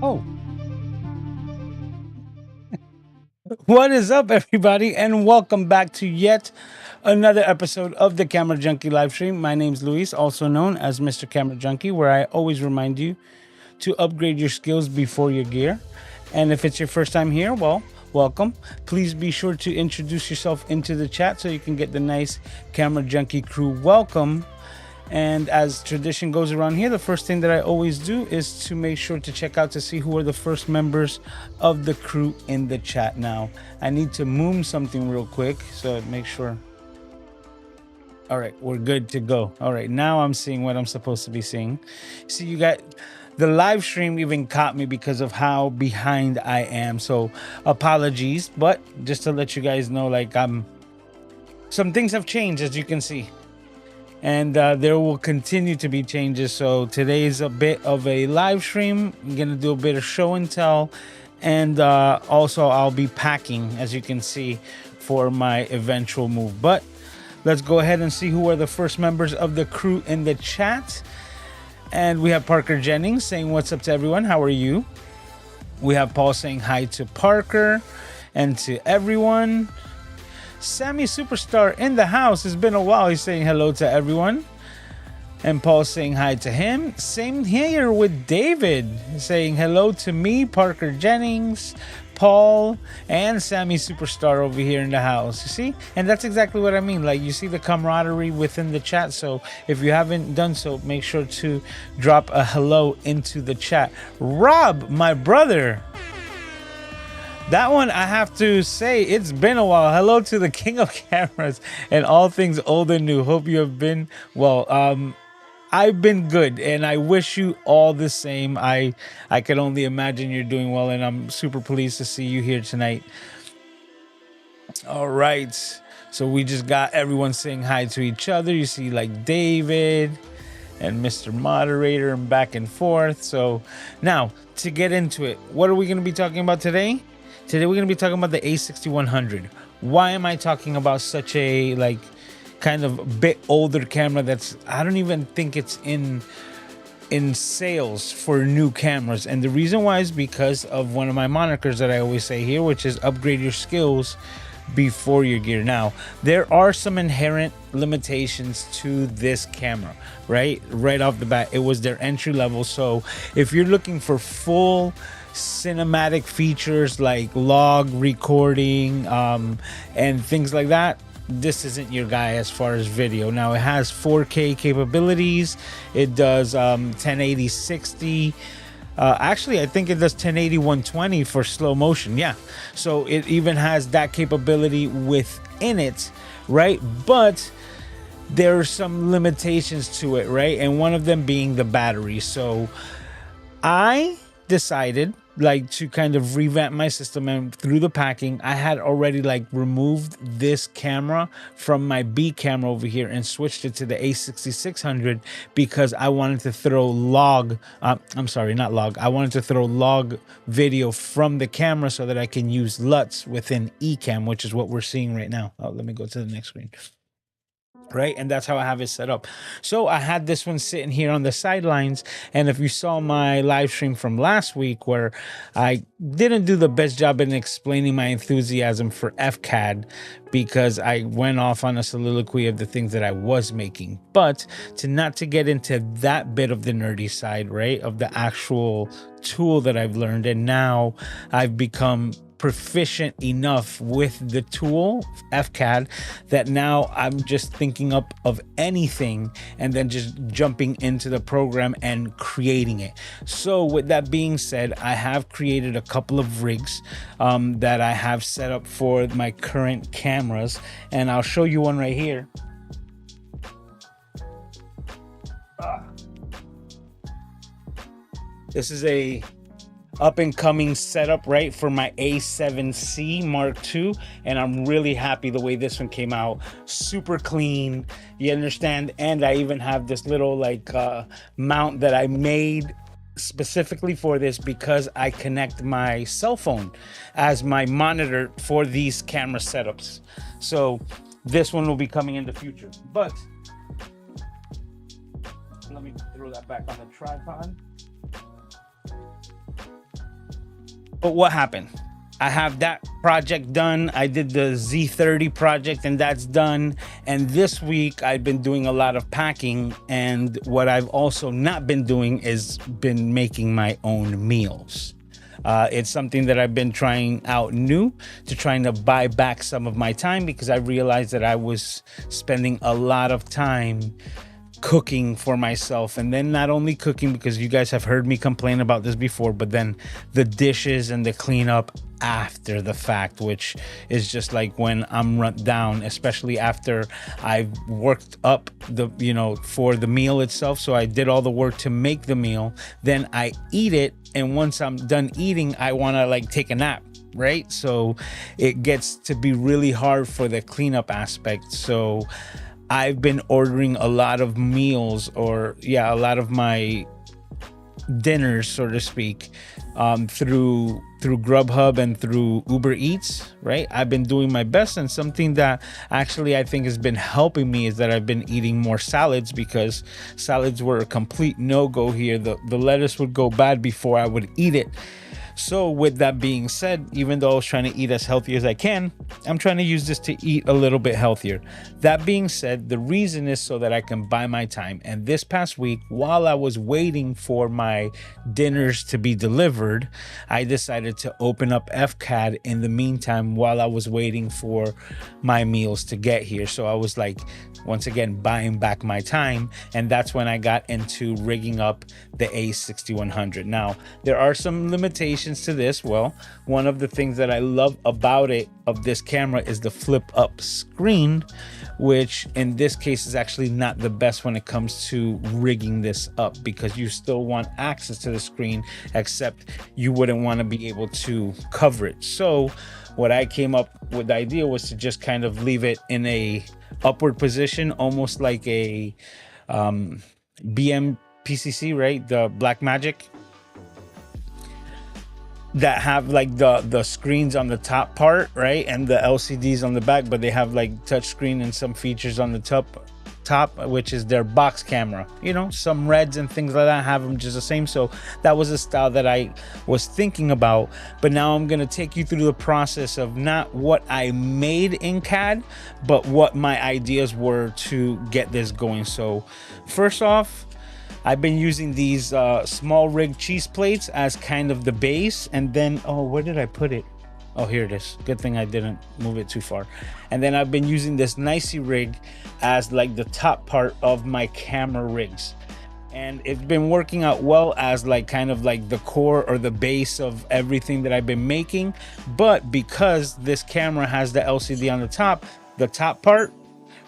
Oh, what is up, everybody, and welcome back to yet another episode of the Camera Junkie live stream. My name's Luis, also known as Mr. Camera Junkie, where I always remind you to upgrade your skills before your gear. And if it's your first time here, well, welcome. Please be sure to introduce yourself into the chat so you can get the nice Camera Junkie Crew welcome. And as tradition goes around here, the first thing that I always do is to make sure to check out to see who are the first members of the crew in the chat. Now, I need to moom something real quick, so make sure. All right, we're good to go. All right, now I'm seeing what I'm supposed to be seeing. See, you got the live stream even caught me because of how behind I am. So apologies, but just to let you guys know, like some things have changed, as you can see. And there will continue to be changes. So today is a bit of a live stream. I'm gonna do a bit of show and tell, and also I'll be packing, as you can see, for my eventual move. But let's go ahead and see who are the first members of the crew in the chat. And we have Parker Jennings saying what's up to everyone. How are you? We have Paul saying hi to Parker and to everyone. Sammy Superstar in the house. It's been a while. He's saying hello to everyone. And Paul's saying hi to him. Same here with David saying hello to me, Parker Jennings, Paul, and Sammy Superstar over here in the house. You see? And that's exactly what I mean. Like, you see the camaraderie within the chat. So if you haven't done so, make sure to drop a hello into the chat. Rob, my brother. That one, I have to say, it's been a while. Hello to the king of cameras and all things old and new. Hope you have been well. I've been good, and I wish you all the same. I can only imagine you're doing well, and I'm super pleased to see you here tonight. All right. So we just got everyone saying hi to each other. You see, like David and Mr. Moderator and back and forth. So now, to get into it, what are we going to be talking about today? Today we're going to be talking about the A6100. Why am I talking about such a kind of bit older camera that's, I don't even think it's in sales for new cameras? And the reason why is because of one of my monikers that I always say here, which is upgrade your skills before your gear. Now, there are some inherent limitations to this camera, right off the bat. It was their entry level. So if you're looking for full cinematic features like log recording and things like that, this isn't your guy as far as video. Now, it has 4K capabilities. It does 1080 60. Actually, I think it does 1080 120 for slow motion. Yeah, so it even has that capability within it, right? But there are some limitations to it, right? And one of them being the battery. So I decided to kind of revamp my system, and through the packing, I had already removed this camera from my B camera over here and switched it to the A6600 because I wanted to throw I wanted to throw log video from the camera so that I can use LUTs within eCam, which is what we're seeing right now. Oh, let me go to the next screen. Right, and that's how I have it set up. So I had this one sitting here on the sidelines, and if you saw my live stream from last week where I didn't do the best job in explaining my enthusiasm for FCAD because I went off on a soliloquy of the things that I was making, but not to get into that bit of the nerdy side, right, of the actual tool that I've learned, and now I've become proficient enough with the tool FCAD that now I'm just thinking up of anything and then just jumping into the program and creating it. So with that being said, I have created a couple of rigs that I have set up for my current cameras, and I'll show you one right here. This is a up and coming setup, right, for my A7C Mark II, and I'm really happy the way this one came out. Super clean, you understand? And I even have this little mount that I made specifically for this because I connect my cell phone as my monitor for these camera setups. So this one will be coming in the future, but let me throw that back on the tripod. But what happened? I have that project done. I did the Z30 project and that's done. And this week I've been doing a lot of packing. And what I've also not been doing is been making my own meals. It's something that I've been trying out new to trying to buy back some of my time, because I realized that I was spending a lot of time cooking for myself, and then not only cooking, because you guys have heard me complain about this before, but then the dishes and the cleanup after the fact, which is just like when I'm run down, especially after I've worked up the, for the meal itself. So I did all the work to make the meal, then I eat it, and once I'm done eating, I want to like take a nap, right? So it gets to be really hard for the cleanup aspect. So I've been ordering a lot of meals, or a lot of my dinners, so to speak, through Grubhub and through Uber Eats, right? I've been doing my best, and something that actually I think has been helping me is that I've been eating more salads, because salads were a complete no-go here. The lettuce would go bad before I would eat it. So with that being said, even though I was trying to eat as healthy as I can, I'm trying to use this to eat a little bit healthier. That being said, the reason is so that I can buy my time. And this past week, while I was waiting for my dinners to be delivered, I decided to open up FCAD in the meantime while I was waiting for my meals to get here. So I was like, once again, buying back my time. And that's when I got into rigging up the A6100. Now, there are some limitations to this. Well, one of the things that I love about this camera is the flip up screen, which in this case is actually not the best when it comes to rigging this up, because you still want access to the screen, except you wouldn't want to be able to cover it. So what I came up with the idea was to just kind of leave it in a upward position, almost like a BMPCC, right? The Black Magic, that have like the screens on the top part, right? And the LCDs on the back, but they have like touch screen and some features on the top, which is their box camera. Some Reds and things like that have them just the same. So that was a style that I was thinking about. But now I'm gonna take you through the process of not what I made in CAD, but what my ideas were to get this going. So first off, I've been using these small rig cheese plates as kind of the base, and then, where did I put it? Oh, here it is. Good thing I didn't move it too far. And then I've been using this nicey rig as like the top part of my camera rigs. And it's been working out well as like kind of like the core or the base of everything that I've been making. But because this camera has the LCD on the top part,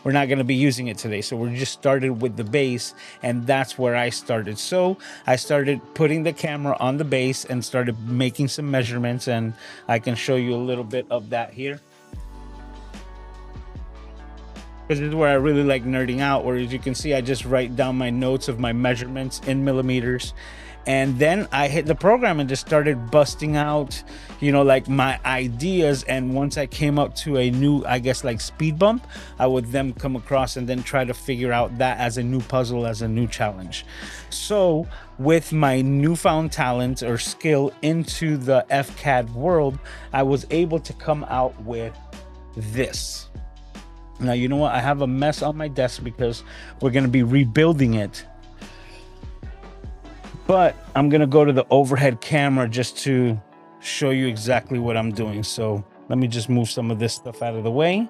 we're not going to be using it today. So we're just started with the base, and that's where I started. So I started putting the camera on the base and started making some measurements, and I can show you a little bit of that here, because this is where I really like nerding out, where as you can see, I just write down my notes of my measurements in millimeters. And then I hit the program and just started busting out, like my ideas. And once I came up to a new, I guess, like speed bump, I would then come across and then try to figure out that as a new puzzle, as a new challenge. So with my newfound talent or skill into the FCAD world, I was able to come out with this. Now, you know what? I have a mess on my desk because we're going to be rebuilding it. But I'm going to go to the overhead camera just to show you exactly what I'm doing. So let me just move some of this stuff out of the way.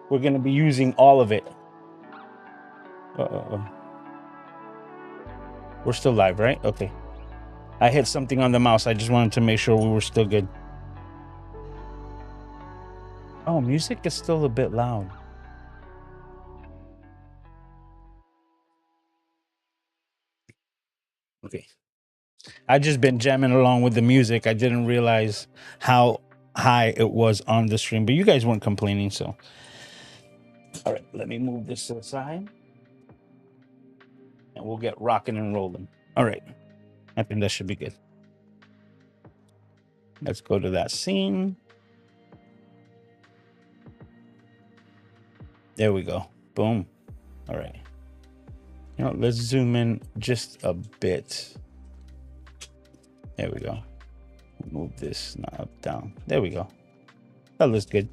We're going to be using all of it. We're still live, right? Okay. I hit something on the mouse. I just wanted to make sure we were still good. Oh, music is still a bit loud. Okay. I just been jamming along with the music. I didn't realize how high it was on the stream, but you guys weren't complaining, so. All right, let me move this to the side, and we'll get rocking and rolling. All right, I think that should be good. Let's go to that scene. There we go. Boom. All right. Let's zoom in just a bit. There we go. Move this, not up, down. There we go. That looks good.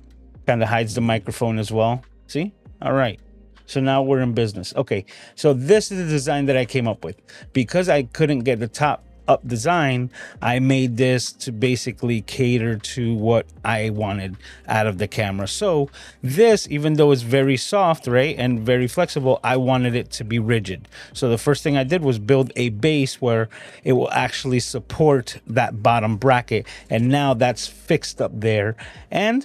Kind of hides the microphone as well. See? All right. So now we're in business. Okay. So this is the design that I came up with. Because I couldn't get the top up design, I made this to basically cater to what I wanted out of the camera. So this, even though it's very soft, right, and very flexible, I wanted it to be rigid. So the first thing I did was build a base where it will actually support that bottom bracket. And now that's fixed up there and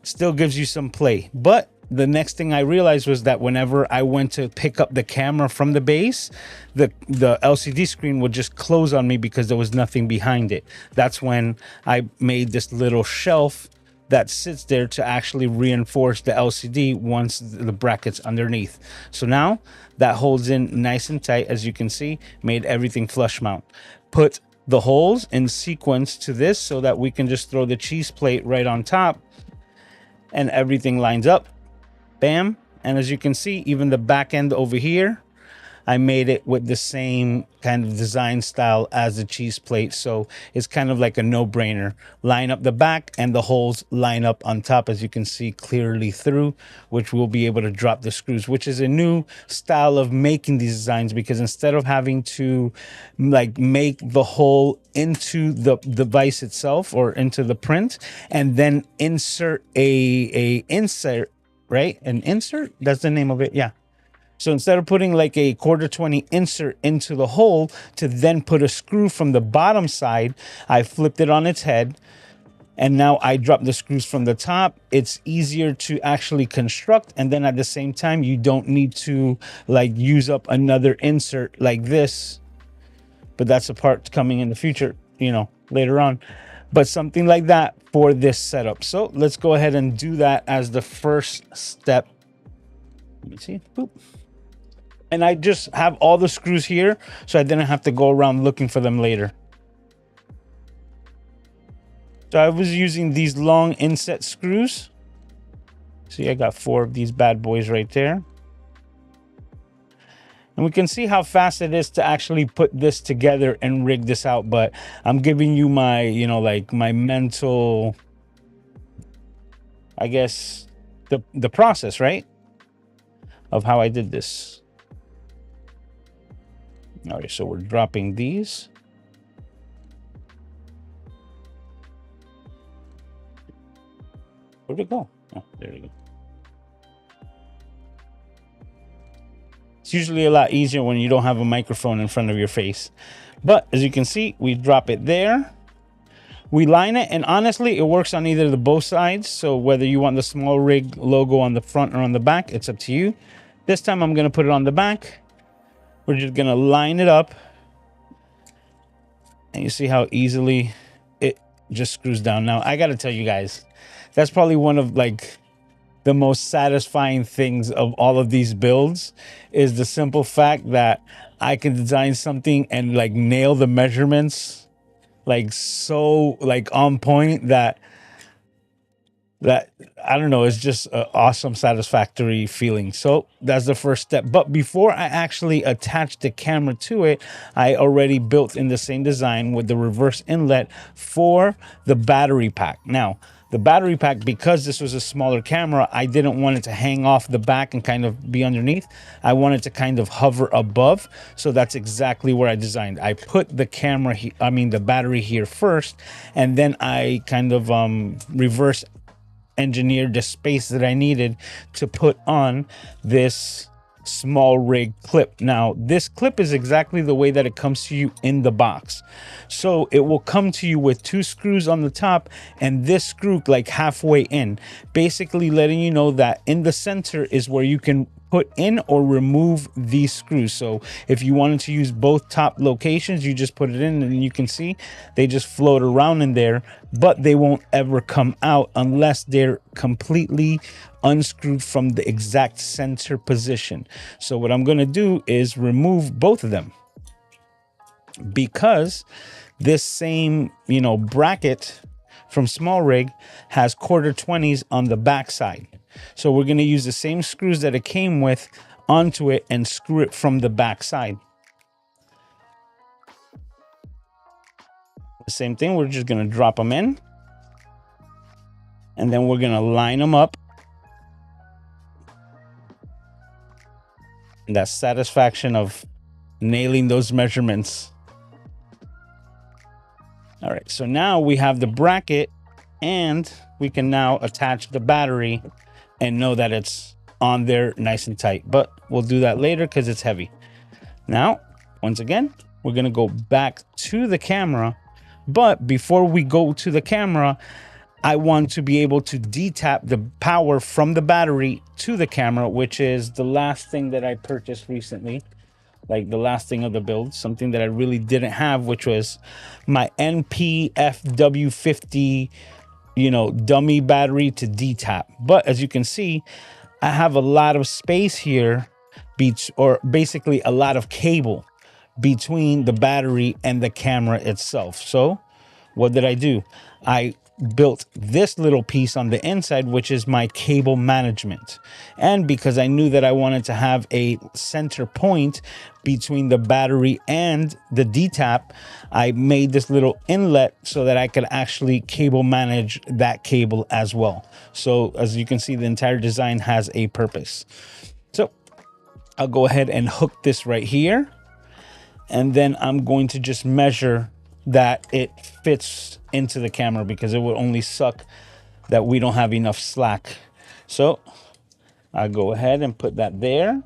still gives you some play. But the next thing I realized was that whenever I went to pick up the camera from the base, the LCD screen would just close on me because there was nothing behind it. That's when I made this little shelf that sits there to actually reinforce the LCD once the bracket's underneath. So now that holds in nice and tight. As you can see, made everything flush mount. Put the holes in sequence to this so that we can just throw the cheese plate right on top and everything lines up. Bam. And as you can see, even the back end over here, I made it with the same kind of design style as the cheese plate. So it's kind of like a no-brainer. Line up the back and the holes line up on top, as you can see clearly through, which we'll be able to drop the screws, which is a new style of making these designs, because instead of having to like make the hole into the device itself or into the print and then insert a insert, right? An insert, that's the name of it. Yeah. So instead of putting like a 1/4-20 insert into the hole to then put a screw from the bottom side, I flipped it on its head. And now I drop the screws from the top. It's easier to actually construct. And then at the same time, you don't need to like use up another insert like this. But that's a part coming in the future, you know, later on. But something like that for this setup. So let's go ahead and do that as the first step. Let me see. Boop. And I just have all the screws here, so I didn't have to go around looking for them later. So I was using these long inset screws. See, I got 4 of these bad boys right there. And we can see how fast it is to actually put this together and rig this out. But I'm giving you my, you know, like my mental, I guess, the process, right, of how I did this. All right, so we're dropping these. Where'd it go? Oh, there we go. It's usually a lot easier when you don't have a microphone in front of your face. But as you can see, we drop it there. We line it, and honestly, it works on either the both sides. So whether you want the small rig logo on the front or on the back, it's up to you. This time I'm gonna put it on the back. We're just gonna line it up. And you see how easily it just screws down. Now, I gotta tell you guys, that's probably one of like the most satisfying things of all of these builds, is the simple fact that I can design something and like nail the measurements like so like on point that I don't know, it's just an awesome, satisfactory feeling. So that's the first step. But before I actually attach the camera to it, I already built in the same design with the reverse inlet for the battery pack. Now, the battery pack, because this was a smaller camera, I didn't want it to hang off the back and kind of be underneath. I wanted to kind of hover above. So that's exactly where I designed. I put the camera, the battery here first, and then I kind of reverse engineered the space that I needed to put on this small rig clip. Now, this clip is exactly the way that it comes to you in the box. So it will come to you with 2 screws on the top and this screw like halfway in, basically letting you know that in the center is where you can put in or remove these screws. So if you wanted to use both top locations, you just put it in and you can see they just float around in there, but they won't ever come out unless they're completely unscrewed from the exact center position. So what I'm going to do is remove both of them, because this same, you know, bracket from small rig has 1/4-20s on the back side. So we're going to use the same screws that it came with onto it and screw it from the back side. The same thing, we're just gonna drop them in. And then we're gonna line them up. And that satisfaction of nailing those measurements. All right, so now we have the bracket and we can now attach the battery and know that it's on there nice and tight, but we'll do that later because it's heavy. Now, once again, we're gonna go back to the camera, but before we go to the camera, I want to be able to detap the power from the battery to the camera, which is the last thing that I purchased recently. Like the last thing of the build, something that I really didn't have, which was my NPFW50, dummy battery to detap. But as you can see, I have a lot of space here, or basically a lot of cable between the battery and the camera itself. So what did I do? I built this little piece on the inside, which is my cable management. And because I knew that I wanted to have a center point between the battery and the DTAP, I made this little inlet so that I could actually cable manage that cable as well. So as you can see, the entire design has a purpose. So I'll go ahead and hook this right here. And then I'm going to just measure that it fits into the camera, because it would only suck that we don't have enough slack. So I'll go ahead and put that there.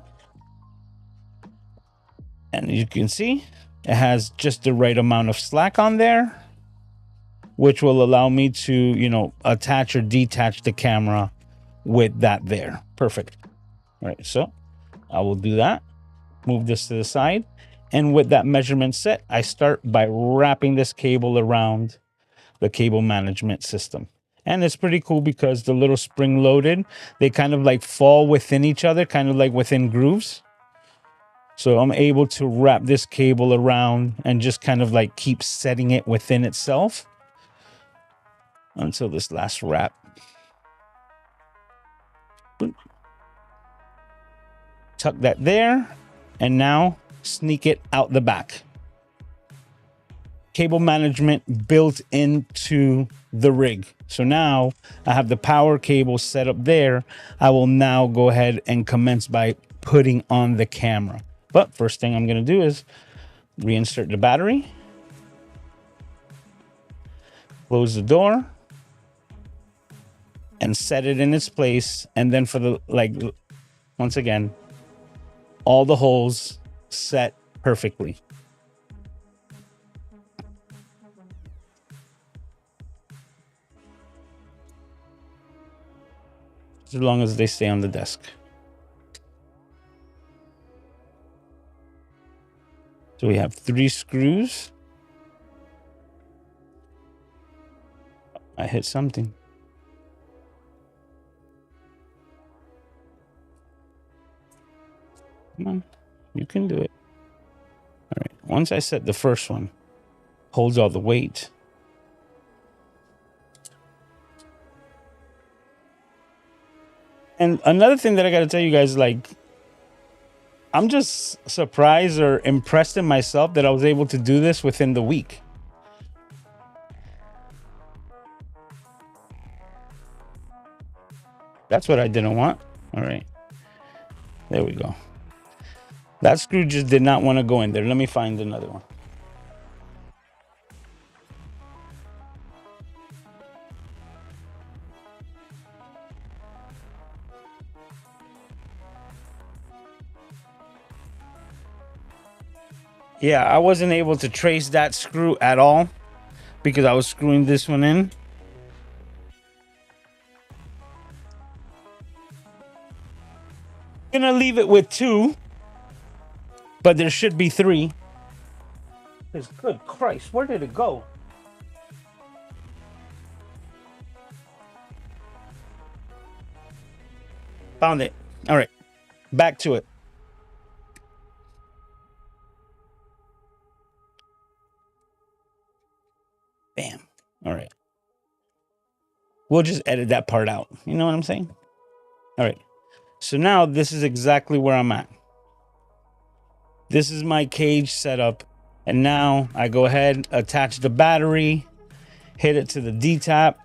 And you can see it has just the right amount of slack on there, which will allow me to, attach or detach the camera with that there. Perfect. All right, so I will do that. Move this to the side. And with that measurement set, I start by wrapping this cable around the cable management system. And it's pretty cool because the little spring loaded, they kind of like fall within each other, kind of like within grooves. So I'm able to wrap this cable around and just kind of like keep setting it within itself until this last wrap. Tuck that there, and now sneak it out the back. Cable management built into the rig. So now I have the power cable set up there. I will now go ahead and commence by putting on the camera. But first thing I'm going to do is reinsert the battery, close the door, and set it in its place. And then for the, once again, all the holes set perfectly. As long as they stay on the desk. So we have 3 screws. I hit something. Come on, you can do it. All right, once I set the first one, holds all the weight. And another thing that I got to tell you guys, I'm just surprised or impressed in myself that I was able to do this within the week. That's what I didn't want. All right, there we go. That screw just did not want to go in there. Let me find another one. Yeah, I wasn't able to trace that screw at all because I was screwing this one in. I'm gonna leave it with 2, but there should be 3. Good Christ, where did it go? Found it. All right, back to it. Bam. All right. We'll just edit that part out. You know what I'm saying? All right. So now this is exactly where I'm at. This is my cage setup And now I go ahead, attach the battery, hit it to the D-tap.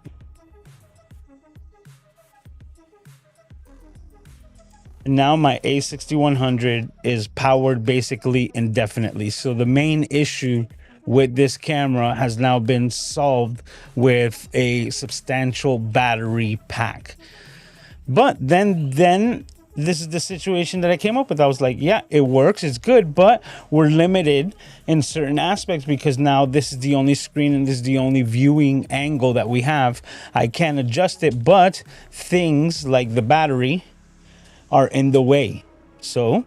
And now my A6100 is powered basically indefinitely. So the main issue with this camera has now been solved with a substantial battery pack. But then this is the situation that I came up with. I was like, yeah, it works, it's good, but we're limited in certain aspects because now this is the only screen and this is the only viewing angle that we have. I can adjust it, but things like the battery are in the way. So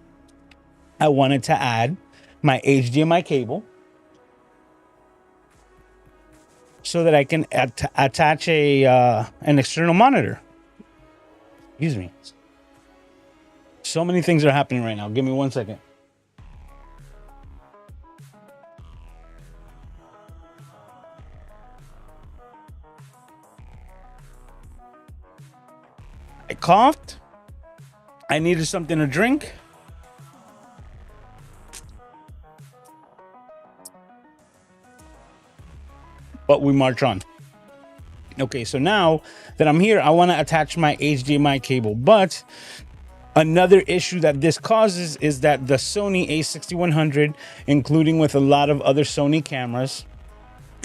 I wanted to add my HDMI cable so that I can attach an external monitor. Excuse me. So many things are happening right now. Give me 1 second. I coughed. I needed something to drink. But we march on. Okay, so now that I'm here, I want to attach my HDMI cable. But another issue that this causes is that the Sony A6100, including with a lot of other Sony cameras,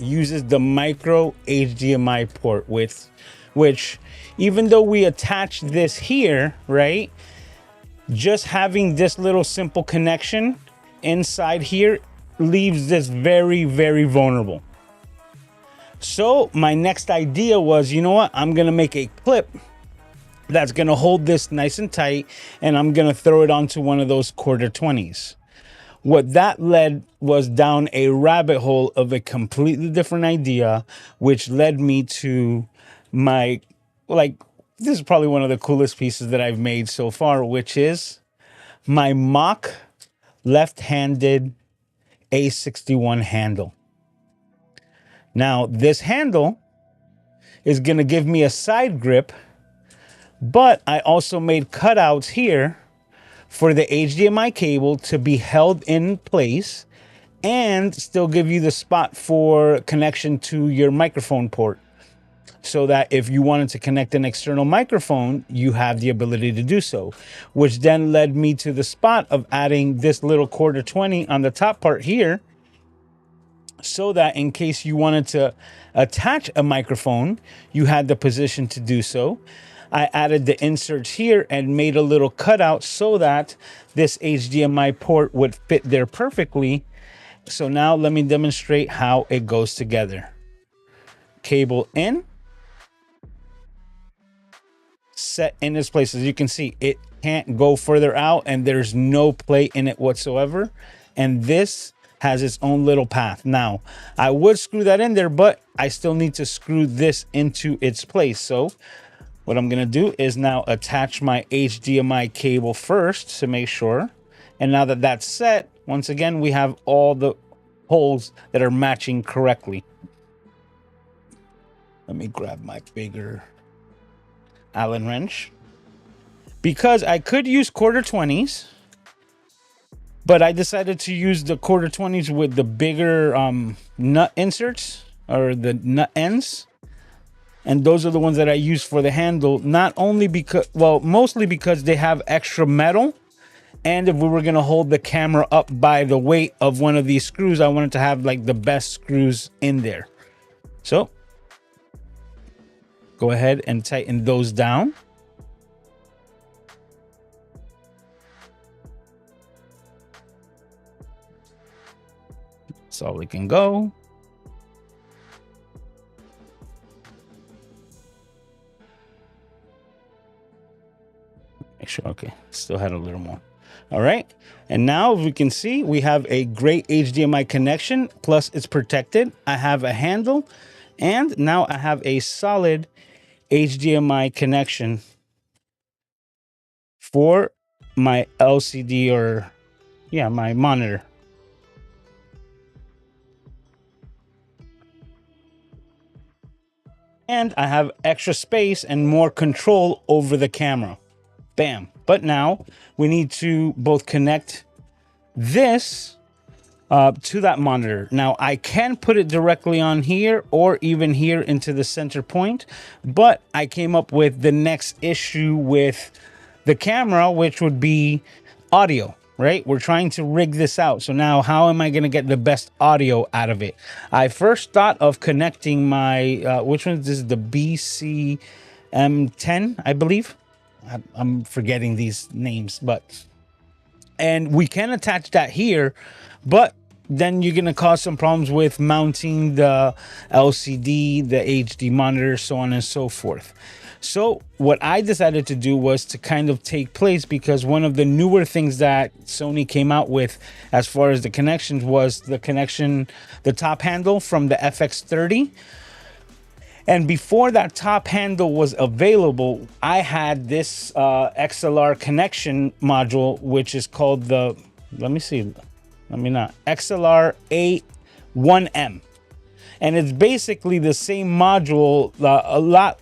uses the micro HDMI port, which even though we attach this here, right, just having this little simple connection inside here leaves this very, very vulnerable. So my next idea was, you know what, I'm gonna make a clip that's gonna hold this nice and tight, and I'm gonna throw it onto one of those quarter 20s. What that led was down a rabbit hole of a completely different idea, which led me to my, like, this is probably one of the coolest pieces that I've made so far, which is my mock left-handed A61 handle. Now, this handle is going to give me a side grip, but I also made cutouts here for the HDMI cable to be held in place and still give you the spot for connection to your microphone port, so that if you wanted to connect an external microphone, you have the ability to do so, which then led me to the spot of adding this little quarter 20 on the top part here, so that in case you wanted to attach a microphone, you had the position to do so. I added the inserts here and made a little cutout so that this HDMI port would fit there perfectly. So now let me demonstrate how it goes together. Cable in, set in its place. As you can see, it can't go further out and there's no play in it whatsoever. And this has its own little path. Now, I would screw that in there, but I still need to screw this into its place. So what I'm gonna do is now attach my HDMI cable first to make sure. And now that that's set, once again, we have all the holes that are matching correctly. Let me grab my bigger Allen wrench, because I could use quarter 20s, but I decided to use the quarter 20s with the bigger nut inserts, or the nut ends. And those are the ones that I use for the handle, not only because, well, mostly because they have extra metal. And if we were going to hold the camera up by the weight of one of these screws, I wanted to have like the best screws in there. So go ahead and tighten those down. That's all we can go. Make sure, okay, still had a little more. All right, and now we can see we have a great HDMI connection, plus it's protected. I have a handle, and now I have a solid HDMI connection for my LCD, or yeah, my monitor. And I have extra space and more control over the camera. Bam. But now we need to both connect this to that monitor. Now I can put it directly on here or even here into the center point, but I came up with the next issue with the camera, which would be audio, right? We're trying to rig this out. So now how am I going to get the best audio out of it? I first thought of connecting my, which one is this? The BCM10, I believe. I'm forgetting these names, and we can attach that here, but then you're going to cause some problems with mounting the LCD, the HD monitor, so on and so forth. So what I decided to do was to kind of take place, because one of the newer things that Sony came out with as far as the connections was the connection, the top handle from the FX30. And before that top handle was available, I had this XLR connection module, which is called the, XLR A1M. And it's basically the same module, a lot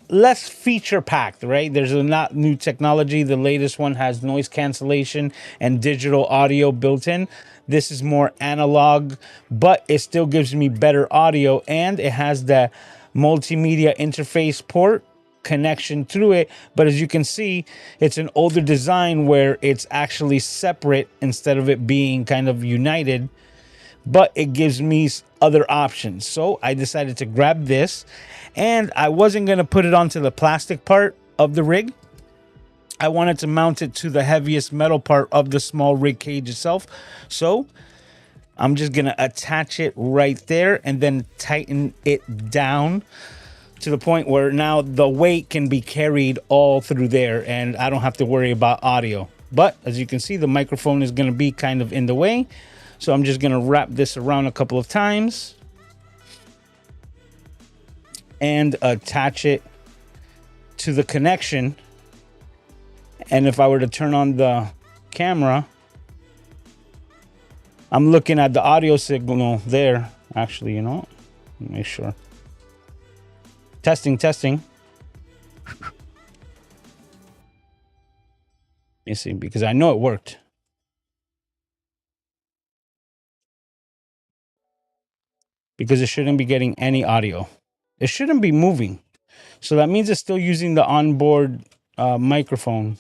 less feature packed, right? There's a lot new technology. The latest one has noise cancellation and digital audio built in. This is more analog, but it still gives me better audio, and it has the multimedia interface port connection through it. But as you can see, it's an older design where it's actually separate instead of it being kind of united, but it gives me other options. So I decided to grab this, and I wasn't going to put it onto the plastic part of the rig. I wanted to mount it to the heaviest metal part of the small rig cage itself. So I'm just going to attach it right there and then tighten it down to the point where now the weight can be carried all through there and I don't have to worry about audio. But as you can see, the microphone is going to be kind of in the way. So I'm just going to wrap this around a couple of times and attach it to the connection. And if I were to turn on the camera, I'm looking at the audio signal there. Actually, you know, make sure. Testing. You see, because I know it worked. Because it shouldn't be getting any audio. It shouldn't be moving. So that means it's still using the onboard microphone.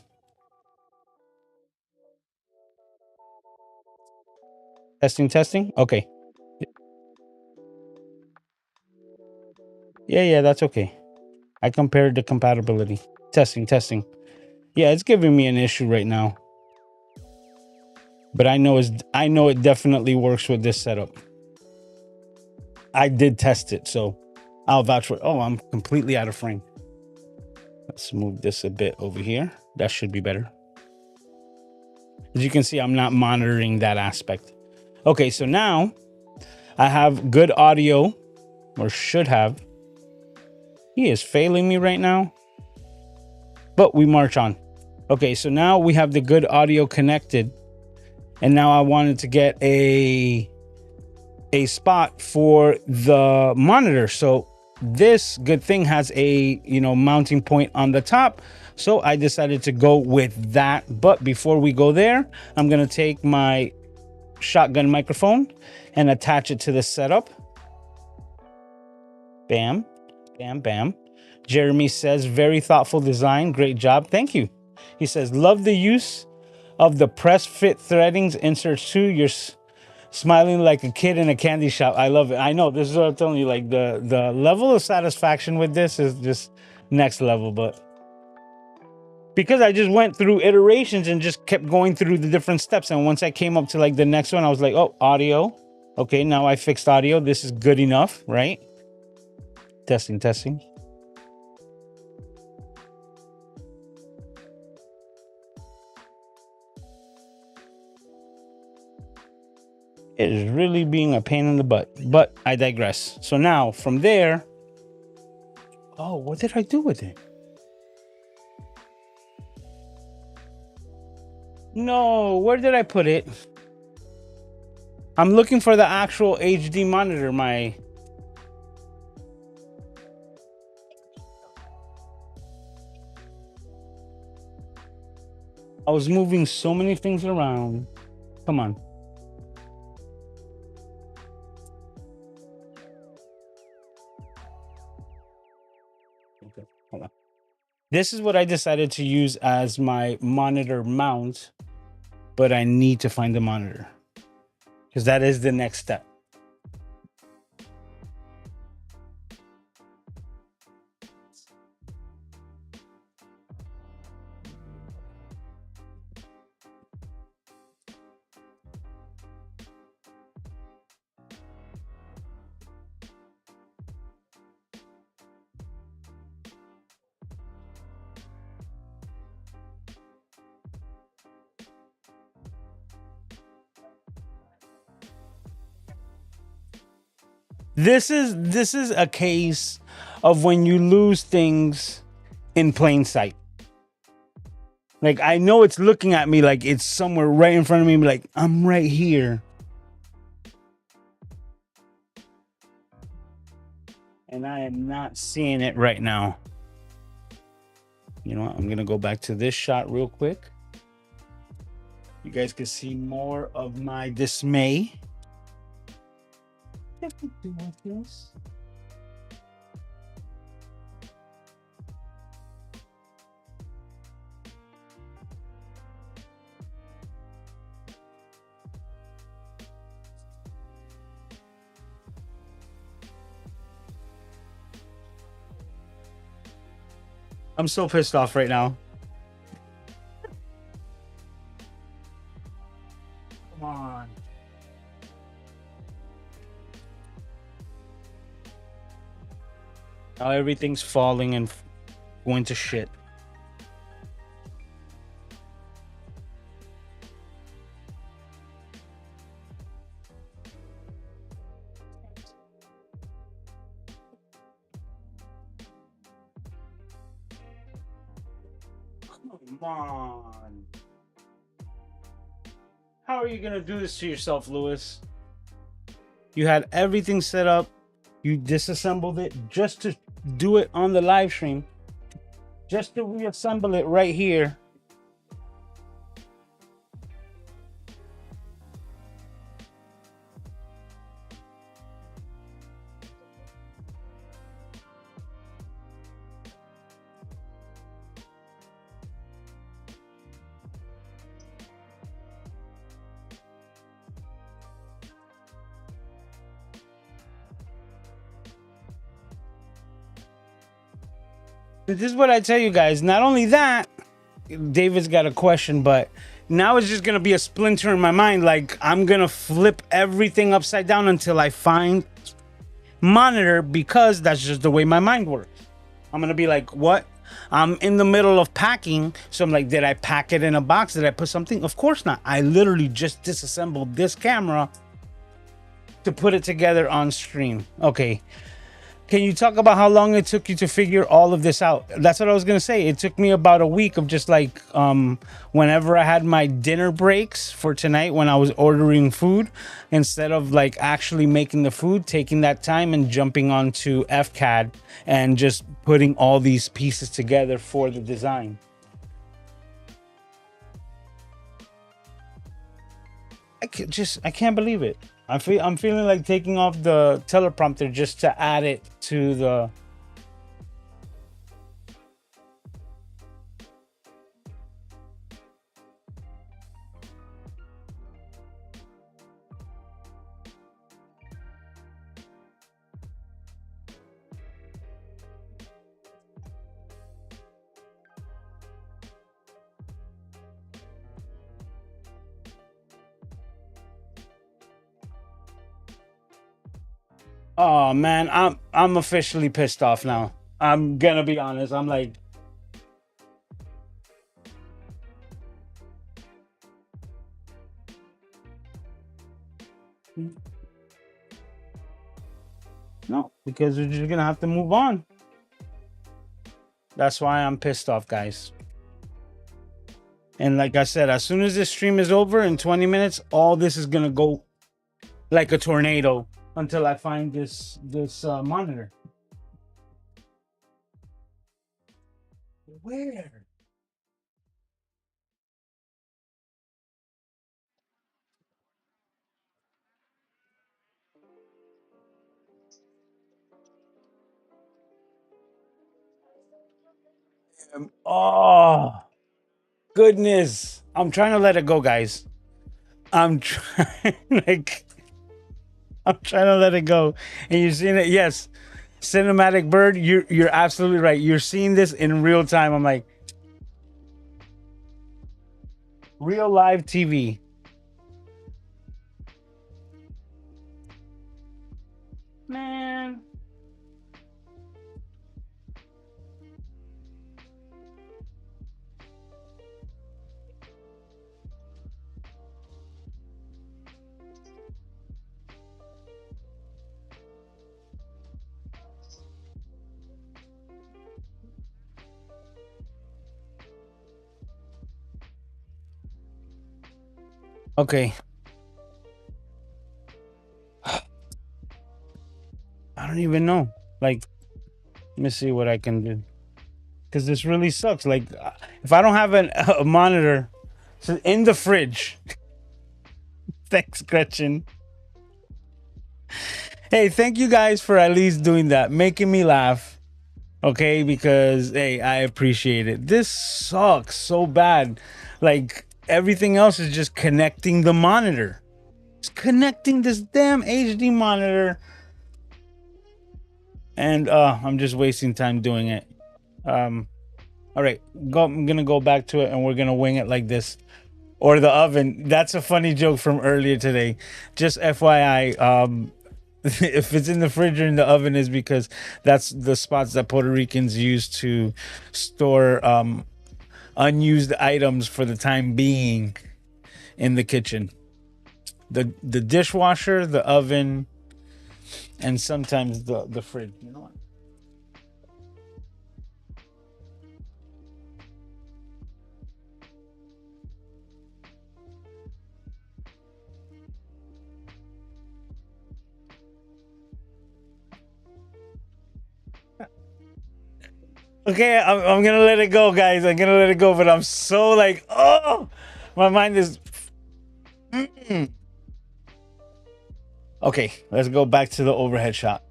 Testing. Okay. Yeah, that's okay. I compared the compatibility. Testing. Yeah, it's giving me an issue right now. But I know it definitely works with this setup. I did test it, so I'll vouch for it. Oh, I'm completely out of frame. Let's move this a bit over here. That should be better. As you can see, I'm not monitoring that aspect. Okay, so now I have good audio, or should have. He is failing me right now, but we march on. Okay, so now we have the good audio connected, and now I wanted to get a spot for the monitor. So this good thing has a, mounting point on the top. So I decided to go with that. But before we go there, I'm going to take my shotgun microphone and attach it to the setup. Bam. Jeremy says, very thoughtful design. Great job. Thank you. He says, love the use of the press fit threadings inserts too. You're smiling like a kid in a candy shop. I love it. I know, this is what I'm telling you, like the level of satisfaction with this is just next level. But because I just went through iterations and just kept going through the different steps, and once I came up to like the next one, I was like, oh, audio. Okay, now I fixed audio. This is good enough, right? Testing. It is really being a pain in the butt, but I digress. So now from there, oh, what did I do with it? No, where did I put it? I'm looking for the actual HD monitor. I was moving so many things around. Come on. Okay, hold on. This is what I decided to use as my monitor mount, but I need to find the monitor because that is the next step. This is a case of when you lose things in plain sight. Like I know it's looking at me like it's somewhere right in front of me, like I'm right here. And I am not seeing it right now. You know what? I'm gonna go back to this shot real quick. You guys can see more of my dismay. I'm so pissed off right now. Come on. Now everything's falling and going to shit. Come on. How are you gonna do this to yourself, Lewis? You had everything set up. You disassembled it just to do it on the live stream. Just to reassemble it right here. This is what I tell you guys. Not only that, David's got a question, but now it's just gonna be a splinter in my mind. Like I'm gonna flip everything upside down until I find monitor, because that's just the way my mind works. I'm gonna be like, what? I'm in the middle of packing, so I'm like, did I pack it in a box? Did I put something? Of course not. I literally just disassembled this camera to put it together on stream. Okay. Can you talk about how long it took you to figure all of this out? That's what I was gonna say. It took me about a week of just like whenever I had my dinner breaks for tonight, when I was ordering food, instead of like actually making the food, taking that time and jumping onto FCAD and just putting all these pieces together for the design. I can't believe it. I'm feeling like taking off the teleprompter just to add it to the. Oh man, I'm officially pissed off now. I'm gonna be honest. I'm like, no, because we're just gonna have to move on. That's why I'm pissed off, guys. And like I said, as soon as this stream is over in 20 minutes, all this is gonna go like a tornado until I find this monitor. Where? Oh, goodness. I'm trying to let it go, guys. I'm trying, like, I'm trying to let it go. And you're seeing it. Yes. Cinematic bird. You're absolutely right. You're seeing this in real time. I'm like, real live TV. Man. Okay. I don't even know. Like, let me see what I can do. Because this really sucks. Like, if I don't have a monitor so in the fridge. Thanks, Gretchen. Hey, thank you guys for at least doing that, making me laugh. Okay, because hey, I appreciate it. This sucks so bad. Like everything else is just connecting the monitor. It's connecting this damn HD monitor. And I'm just wasting time doing it. All right, I'm gonna go back to it and we're gonna wing it like this. Or the oven. That's a funny joke from earlier today. Just FYI, if it's in the fridge or in the oven is because that's the spots that Puerto Ricans use to store unused items for the time being in the kitchen. The dishwasher, the oven, and sometimes the fridge. You know what? Okay, I'm gonna let it go, guys. I'm gonna let it go, but I'm so like, oh, my mind is. Mm. Okay, let's go back to the overhead shot.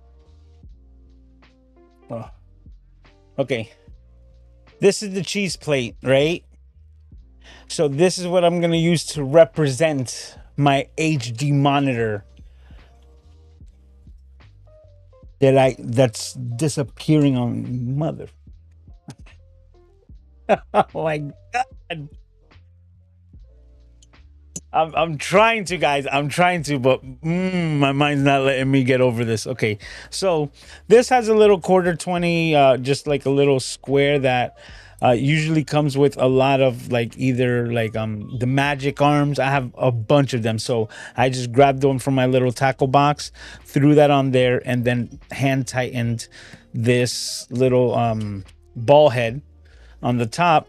Oh. Okay, this is the cheese plate, right? So this is what I'm gonna use to represent my HD monitor that's disappearing on mother. Oh my god. I'm trying to, guys. I'm trying to, but my mind's not letting me get over this. Okay, so this has a little quarter 20, just like a little square that usually comes with a lot of like either like the magic arms. I have a bunch of them, so I just grabbed one from my little tackle box, threw that on there, and then hand tightened this little ball head on the top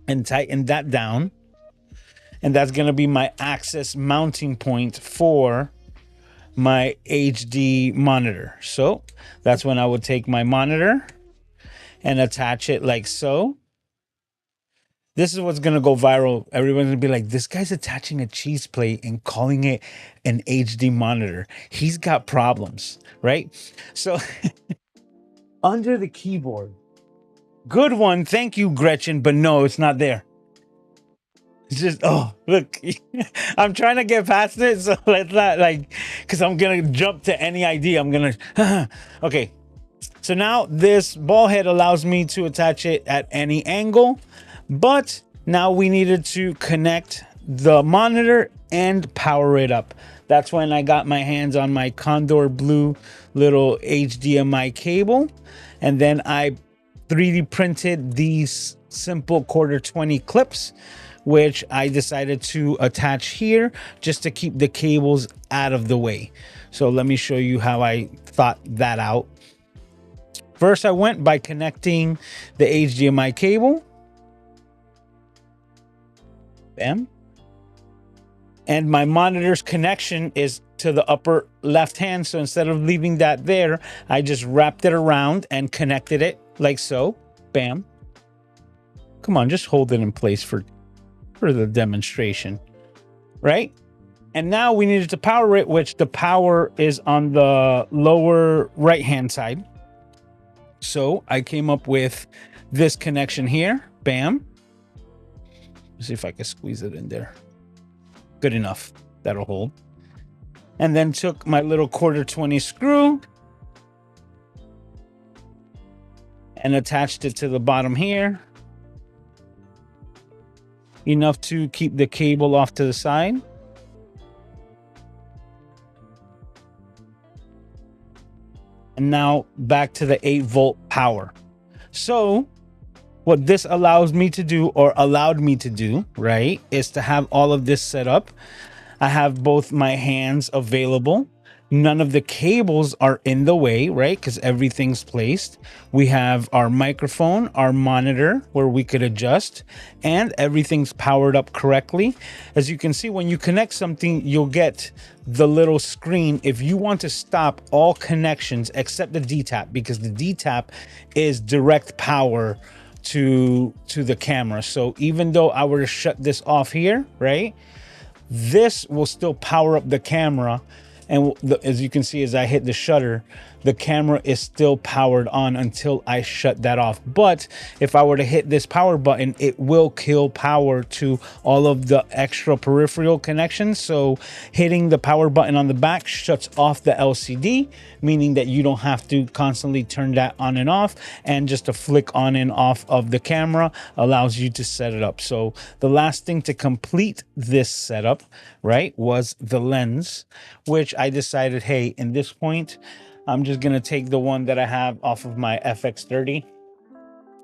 and tightened that down. And that's going to be my access mounting point for my HD monitor. So that's when I would take my monitor and attach it like so. This is what's going to go viral. Everyone's going to be like, this guy's attaching a cheese plate and calling it an HD monitor. He's got problems, right? So under the keyboard. Good one. Thank you, Gretchen. But no, it's not there. It's just, oh, look, I'm trying to get past it. So let's not like, because I'm going to jump to any idea. I'm going to, okay. So now this ball head allows me to attach it at any angle. But now we needed to connect the monitor and power it up. That's when I got my hands on my Condor Blue little HDMI cable. And then I 3D printed these simple quarter 20 clips, which I decided to attach here just to keep the cables out of the way. So let me show you how I thought that out. First, I went by connecting the HDMI cable. Bam. And my monitor's connection is to the upper left hand. So instead of leaving that there, I just wrapped it around and connected it like so. Bam. Come on, just hold it in place for the demonstration, right? And now we needed to power it, which the power is on the lower right hand side. So I came up with this connection here. Bam. Let's see if I can squeeze it in there. Good enough. That'll hold. And then took my little 1/4 screw and attached it to the bottom here. Enough to keep the cable off to the side. And now back to the 8-volt power. So what this allows me to do, or allowed me to do, right, is to have all of this set up. I have both my hands available. None of the cables are in the way, right? Because everything's placed. We have our microphone, our monitor where we could adjust, and everything's powered up correctly. As you can see, when you connect something, you'll get the little screen if you want to stop all connections except the D-tap, because the D-tap is direct power to the camera. So even though I were to shut this off here, right, this will still power up the camera. And as you can see, as I hit the shutter, the camera is still powered on until I shut that off. But if I were to hit this power button, it will kill power to all of the extra peripheral connections. So hitting the power button on the back shuts off the LCD, meaning that you don't have to constantly turn that on and off. And just a flick on and off of the camera allows you to set it up. So the last thing to complete this setup, right, was the lens, which I decided, hey, in this point, I'm just going to take the one that I have off of my FX30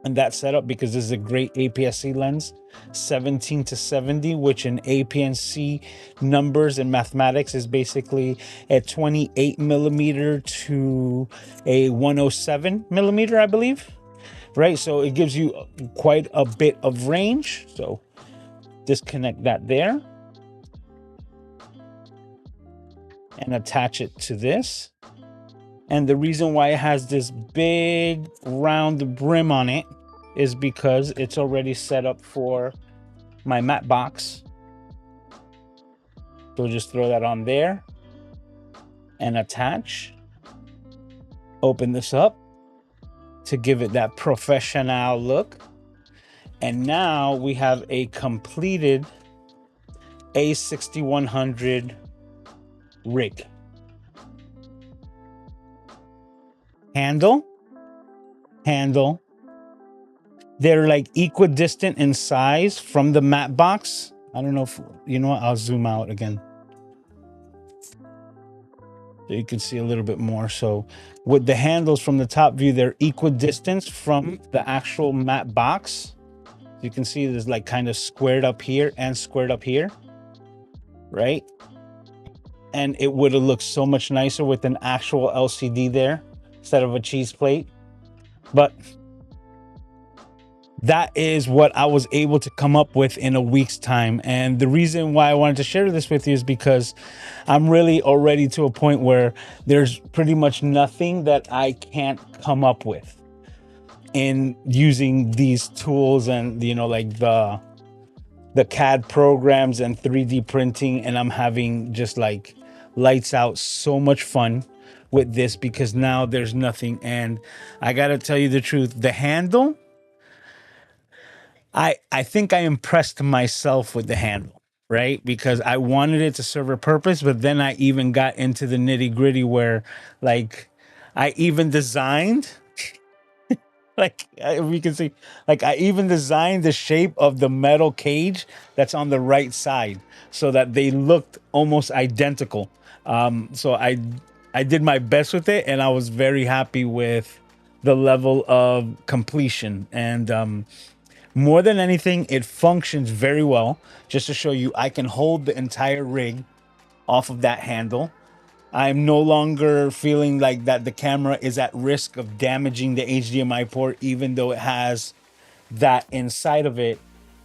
and that setup, because this is a great APS-C lens, 17-70, which in APS-C numbers and mathematics is basically a 28 millimeter to a 107 millimeter, I believe, right? So it gives you quite a bit of range. So disconnect that there and attach it to this. And the reason why it has this big round brim on it is because it's already set up for my matte box. So just throw that on there and attach. Open this up to give it that professional look. And now we have a completed A6100 rig. Handle. They're like equidistant in size from the matte box. I don't know if, you know what, I'll zoom out again so you can see a little bit more. So with the handles from the top view, they're equidistant from the actual matte box. You can see there's like kind of squared up here and squared up here, right? And it would have looked so much nicer with an actual LCD there instead of a cheese plate. But that is what I was able to come up with in a week's time. And the reason why I wanted to share this with you is because I'm really already to a point where there's pretty much nothing that I can't come up with in using these tools and, you know, like the CAD programs and 3D printing. And I'm having just like lights out so much fun with this, because now there's nothing. And I gotta tell you the truth, the handle, I think I impressed myself with the handle, right? Because I wanted it to serve a purpose, but then I even got into the nitty-gritty where like I even designed like, if you can see, like I even designed the shape of the metal cage that's on the right side so that they looked almost identical. So I did my best with it, and I was very happy with the level of completion. And more than anything, it functions very well. Just to show you, I can hold the entire rig off of that handle. I'm no longer feeling like that the camera is at risk of damaging the HDMI port, even though it has that inside of it.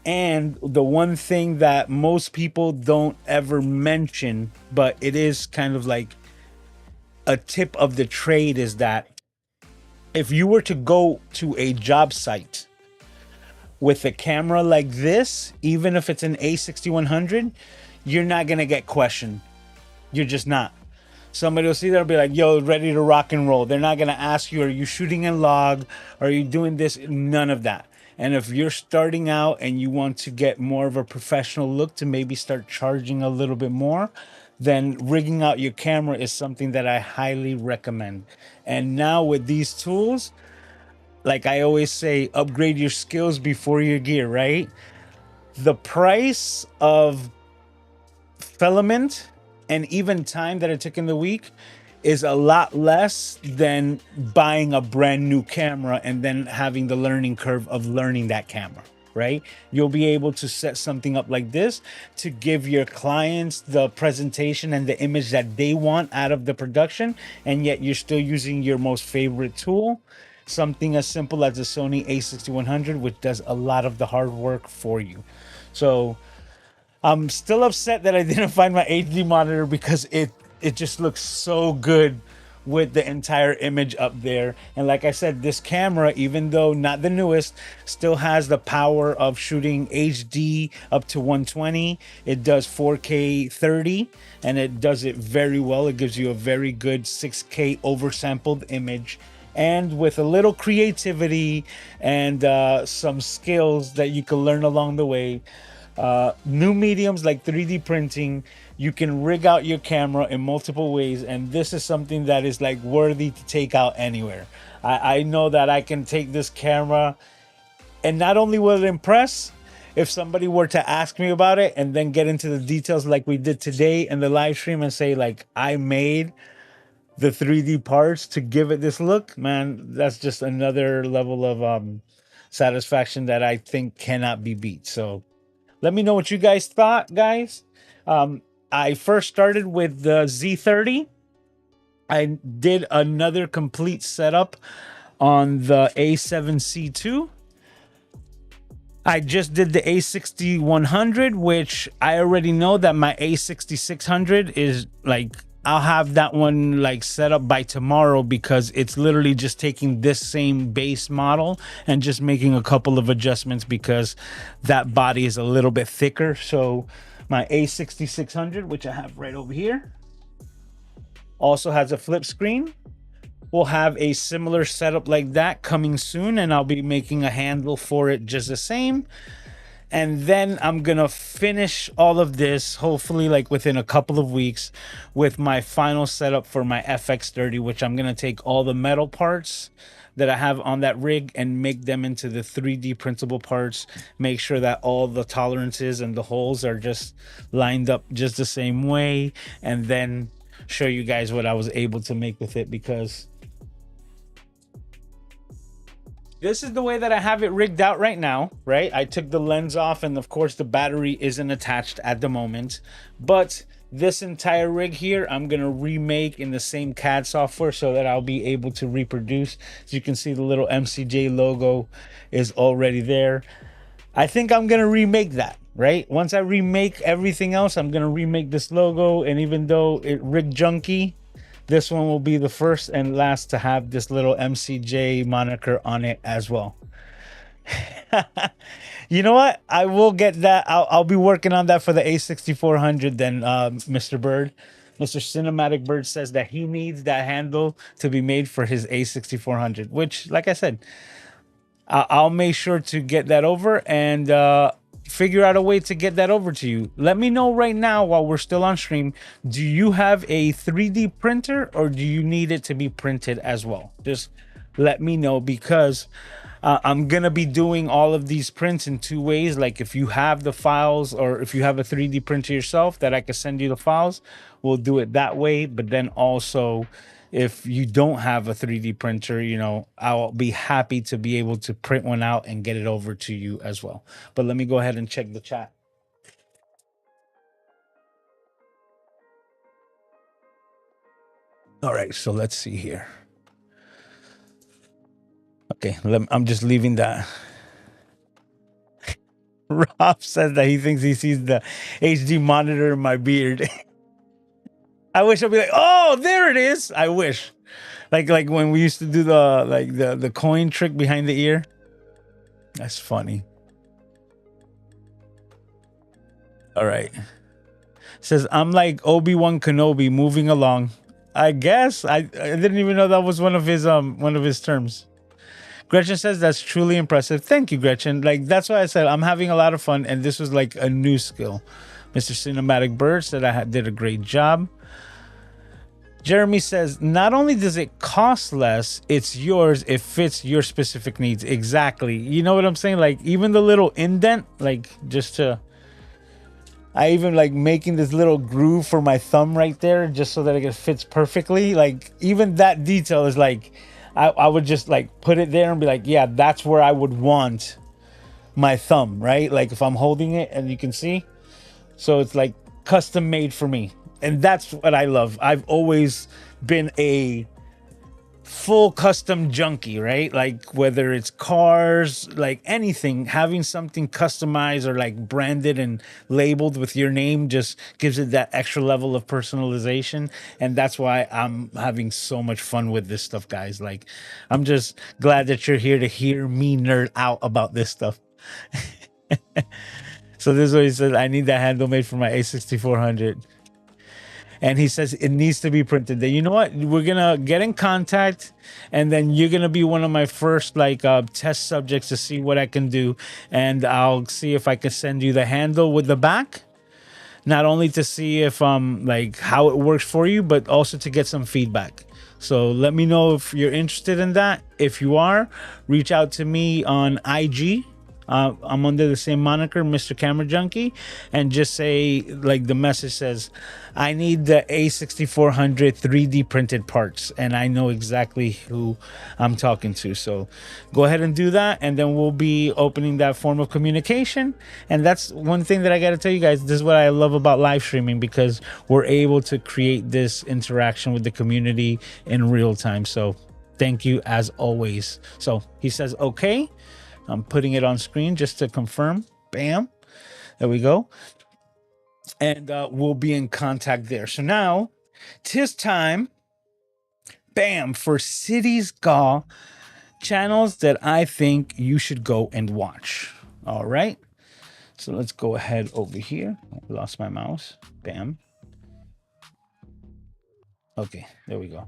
And the one thing that most people don't ever mention, but it is kind of like a tip of the trade, is that if you were to go to a job site with a camera like this, even if it's an A6100, you're not going to get questioned. You're just not. Somebody will see that and be like, yo, ready to rock and roll. They're not going to ask you, are you shooting in log? Are you doing this? None of that. And if you're starting out and you want to get more of a professional look to maybe start charging a little bit more, then rigging out your camera is something that I highly recommend. And now with these tools, like I always say, upgrade your skills before your gear, right? The price of filament and even time that it took in the week is a lot less than buying a brand new camera and then having the learning curve of learning that camera, right? You'll be able to set something up like this to give your clients the presentation and the image that they want out of the production, and yet you're still using your most favorite tool, something as simple as the Sony A6100, which does a lot of the hard work for you. So I'm still upset that I didn't find my HD monitor because it just looks so good with the entire image up there. And like I said, this camera, even though not the newest, still has the power of shooting HD up to 120. It does 4K 30 and it does it very well. It gives you a very good 6K oversampled image. And with a little creativity and some skills that you can learn along the way, new mediums like 3D printing, you can rig out your camera in multiple ways, and this is something that is like worthy to take out anywhere. I know that I can take this camera, and not only will it impress, if somebody were to ask me about it and then get into the details like we did today in the live stream and say like I made the 3D parts to give it this look, man, that's just another level of satisfaction that I think cannot be beat. So let me know what you guys thought, guys. I first started with the Z30. I did another complete setup on the A7C2. I just did the A6100, which I already know that my A6600 is like, I'll have that one like set up by tomorrow because it's literally just taking this same base model and just making a couple of adjustments because that body is a little bit thicker. So my A6600, which I have right over here, also has a flip screen. We'll have a similar setup like that coming soon, and I'll be making a handle for it just the same. And then I'm gonna finish all of this, hopefully like within a couple of weeks, with my final setup for my FX30, which I'm gonna take all the metal parts that I have on that rig and make them into the 3D printable parts, make sure that all the tolerances and the holes are just lined up just the same way, and then show you guys what I was able to make with it, because this is the way that I have it rigged out right now, right? I took the lens off, and of course the battery isn't attached at the moment, but this entire rig here, I'm gonna remake in the same CAD software so that I'll be able to reproduce. As you can see, the little MCJ logo is already there. I think I'm gonna remake that, right? Once I remake everything else, I'm gonna remake this logo, and even though it rig junkie, this one will be the first and last to have this little MCJ moniker on it as well. You know what? I will get that. I'll be working on that for the A6400 then, Mr. Bird. Mr. Cinematic Bird says that he needs that handle to be made for his A6400, which, like I said, I'll make sure to get that over and figure out a way to get that over to you. Let me know right now while we're still on stream. Do you have a 3D printer or do you need it to be printed as well? Just let me know, because I'm gonna be doing all of these prints in two ways. Like if you have the files, or if you have a 3D printer yourself that I can send you the files, we'll do it that way. But then also, if you don't have a 3D printer, you know, I'll be happy to be able to print one out and get it over to you as well. But let me go ahead and check the chat. All right, so let's see here. Okay, I'm just leaving that. Rob says that he thinks he sees the HD monitor in my beard. I wish I'd be like, oh, there it is. I wish. Like when we used to do the coin trick behind the ear. That's funny. All right. Says, I'm like Obi-Wan Kenobi moving along. I guess I didn't even know that was one of his terms. Gretchen says that's truly impressive. Thank you, Gretchen. Like that's why I said I'm having a lot of fun, and this was like a new skill. Mr. Cinematic Bird said I did a great job. Jeremy says, not only does it cost less, it's yours. It fits your specific needs. Exactly. You know what I'm saying? Like even the little indent, like I even like making this little groove for my thumb right there just so that it fits perfectly. Like even that detail is like, I would just like put it there and be like, yeah, that's where I would want my thumb, right? Like if I'm holding it and you can see. So it's like custom made for me. And that's what I love. I've always been a full custom junkie, right? Like whether it's cars, like anything, having something customized or like branded and labeled with your name just gives it that extra level of personalization. And that's why I'm having so much fun with this stuff, guys. Like I'm just glad that you're here to hear me nerd out about this stuff. So this is what he says. I need that handle made for my A6400. And he says it needs to be printed. Then you know what? We're gonna get in contact, and then you're gonna be one of my first like test subjects to see what I can do, and I'll see if I can send you the handle with the back, not only to see if like how it works for you, but also to get some feedback. So let me know if you're interested in that. If you are, reach out to me on IG. I'm under the same moniker, Mr. Camera Junkie, and just say, like the message says, I need the A6400 3D printed parts, and I know exactly who I'm talking to. So go ahead and do that, and then we'll be opening that form of communication. And that's one thing that I got to tell you guys. This is what I love about live streaming, because we're able to create this interaction with the community in real time. So thank you as always. So he says, okay. I'm putting it on screen just to confirm. Bam. There we go. And we'll be in contact there. So now, 'tis time. Bam. For Cities Gaw channels that I think you should go and watch. All right. So let's go ahead over here. I lost my mouse. Bam. Okay. There we go.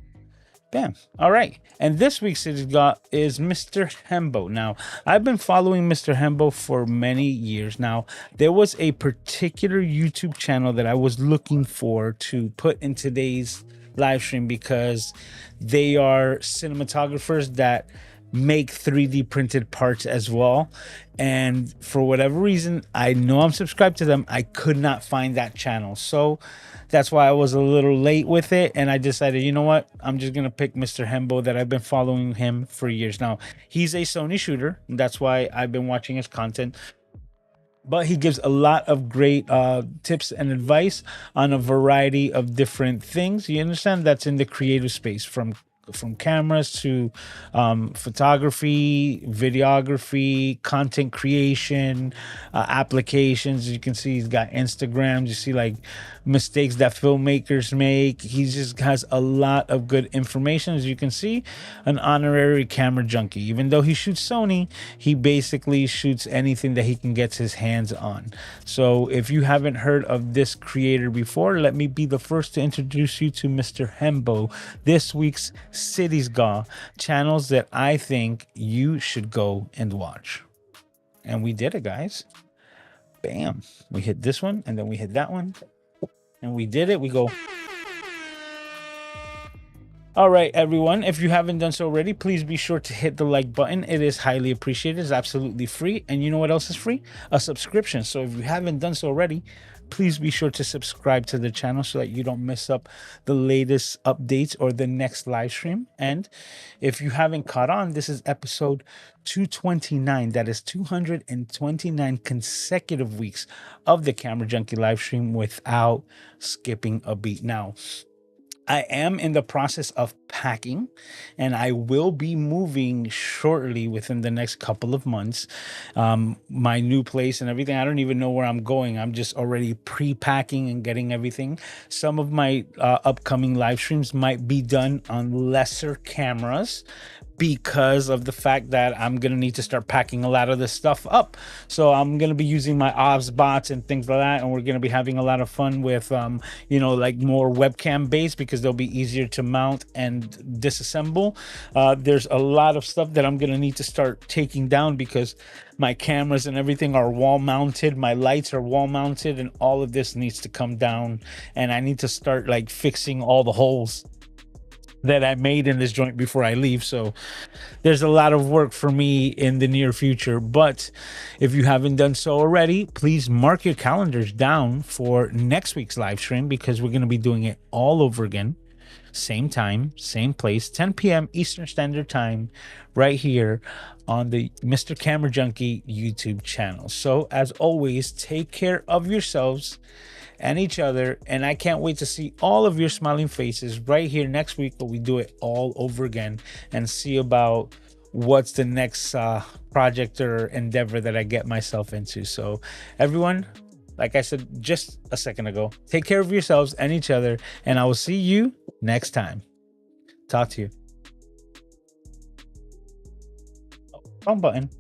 Bam. All right. And this week's Cities Gaw is Mr. Hembo. Now, I've been following Mr. Hembo for many years now. There was a particular YouTube channel that I was looking for to put in today's live stream because they are cinematographers that make 3D printed parts as well. And for whatever reason, I know I'm subscribed to them. I could not find that channel. So that's why I was a little late with it. And I decided, you know what? I'm just going to pick Mr. Hembo that I've been following him for years now. He's a Sony shooter. That's why I've been watching his content. But he gives a lot of great tips and advice on a variety of different things. You understand? That's in the creative space, from cameras to photography, videography, content creation, applications. You can see he's got Instagrams. You see like mistakes that filmmakers make. He just has a lot of good information. As you can see, an honorary camera junkie. Even though he shoots Sony, he basically shoots anything that he can get his hands on. So if you haven't heard of this creator before, let me be the first to introduce you to Mr. Hembo, this week's Cities Gaw channels that I think you should go and watch. And we did it, guys. Bam. We hit this one, and then we hit that one. And we did it. We go. All right, everyone. If you haven't done so already, please be sure to hit the like button. It is highly appreciated. It's absolutely free. And you know what else is free? A subscription. So if you haven't done so already, please be sure to subscribe to the channel so that you don't miss up the latest updates or the next live stream. And if you haven't caught on, this is episode 229. That is 229 consecutive weeks of the Camera Junkie live stream without skipping a beat. Now, I am in the process of packing, and I will be moving shortly within the next couple of months. My new place and everything, I don't even know where I'm going. I'm just already pre-packing and getting everything. Some of my upcoming live streams might be done on lesser cameras, because of the fact that I'm gonna need to start packing a lot of this stuff up. So I'm gonna be using my OBS bots and things like that, and we're gonna be having a lot of fun with you know, like more webcam based, because they'll be easier to mount and disassemble. There's a lot of stuff that I'm gonna need to start taking down, because my cameras and everything are wall mounted, my lights are wall mounted, and all of this needs to come down, and I need to start like fixing all the holes that I made in this joint before I leave. So there's a lot of work for me in the near future. But if you haven't done so already, please mark your calendars down for next week's live stream, because we're going to be doing it all over again. Same time, same place, 10 p.m. Eastern Standard Time, right here on the Mr. Camera Junkie YouTube channel. So as always, take care of yourselves and each other, and I can't wait to see all of your smiling faces right here next week, but we do it all over again and see about what's the next project or endeavor that I get myself into. So everyone, like I said just a second ago, take care of yourselves and each other, and I will see you next time. Talk to you. Wrong button.